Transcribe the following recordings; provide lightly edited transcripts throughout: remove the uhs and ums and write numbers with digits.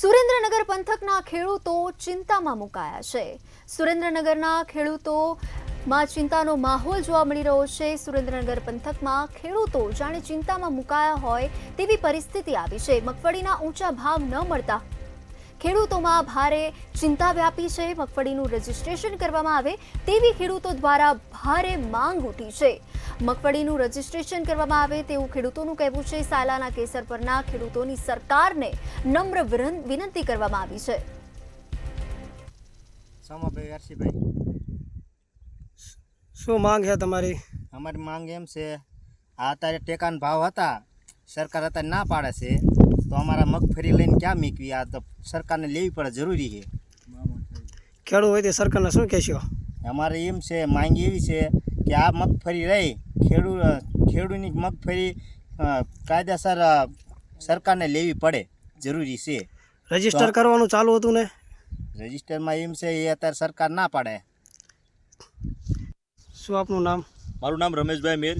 સુરેન્દ્રનગર પંથકના ખેડૂતો ચિંતામાં મુકાયા છે। સુરેન્દ્રનગરના ખેડૂતોમાં ચિંતાનો માહોલ જોવા મળી રહ્યો છે। સુરેન્દ્રનગર પંથકમાં ખેડૂતો જાણે ચિંતામાં મુકાયા હોય તેવી પરિસ્થિતિ આવી છે। મગફળીના ઊંચા ભાવ ન મળતા ખેડૂતોમાં ભારે ચિંતા વ્યાપી છે। મગફળીનું રજીસ્ટ્રેશન કરવામાં આવે તેવી ખેડૂતો દ્વારા ભારે માંગ ઉઠી છે। મગફળીનું રજીસ્ટ્રેશન કરવામાં આવે તેવું ખેડૂતોનું કહેવું છે। સાયલાના કેસર પરના ખેડૂતોની સરકારને નમ્ર વિનંતી કરવામાં આવી છે। સોમાભાઈ હર્ષિભાઈ, શું માંગ છે તમારી? અમારી માંગ એમ છે, આ અત્યારે ટેકાના ભાવ હતા, સરકાર અત્યારે ના પાડે છે, તો અમારા મગફળી લઈને ક્યાં મૂકવી? આ તો સરકારને લેવી પડે, જરૂરી છે। ખેડૂત હોય તે સરકારને શું કહેશો? અમારે એમ છે, માંગ એવી છે કે આ મગફળી રહી ખેડૂતની મગફળી કાયદેસર સરકારને લેવી પડે, જરૂરી છે। રજીસ્ટર કરવાનું ચાલુ હતું ને? રજીસ્ટરમાં એમ છે, એ અત્યારે સરકાર ના પાડે। શું આપનું નામ? મારું નામ રમેશભાઈ મેર,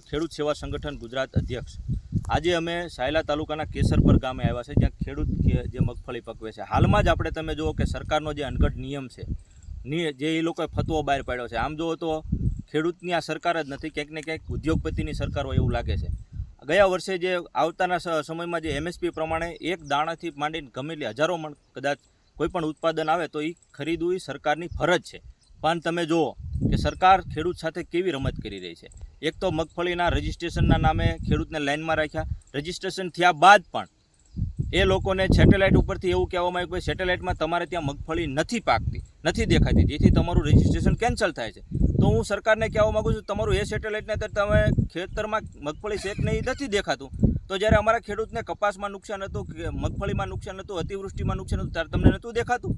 ખેડૂત સેવા સંગઠન ગુજરાત અધ્યક્ષ। આજે અમે સાયલા તાલુકાના કેસરપર ગામે આવ્યા છે, જ્યાં ખેડૂત જે મગફળી પકવે છે। હાલમાં જ આપણે તમે જુઓ કે સરકારનો જે અનગઢ નિયમ છે, જે એ લોકોએ ફતવો બહાર પાડ્યો છે, આમ જુઓ તો ખેડૂતની આ સરકાર જ નથી, ક્યાંક ને ક્યાંક ઉદ્યોગપતિની સરકાર હોય એવું લાગે છે। ગયા વર્ષે જે આવતાના સમયમાં જે એમએસપી પ્રમાણે એક દાણાથી માંડીને ગમે એટલી હજારો મણ કદાચ કોઈ પણ ઉત્પાદન આવે તો એ ખરીદવું એ સરકારની ફરજ છે। પણ તમે જુઓ કે સરકાર ખેડૂત સાથે કેવી રમત કરી રહી છે। એક તો મગફળીના રજિસ્ટ્રેશનના નામે ખેડૂતને લાઇનમાં રાખ્યા, રજિસ્ટ્રેશન થયા બાદ પણ એ લોકોને સેટેલાઇટ ઉપરથી એવું કહેવામાં આવ્યું કે સેટેલાઇટમાં તમારે ત્યાં મગફળી નથી પાકતી, નથી દેખાતી, જેથી તમારું રજિસ્ટ્રેશન કેન્સલ થાય છે। તો હું સરકારને કહેવા માગું છું, તમારું એ સેટેલાઇટને તમે ખેતરમાં મગફળી શેક નહીં નથી દેખાતું, તો જ્યારે અમારા ખેડૂતને કપાસમાં નુકસાન હતું, મગફળીમાં નુકસાન હતું, અતિવૃષ્ટિમાં નુકસાન હતું, ત્યારે તમને નહોતું દેખાતું?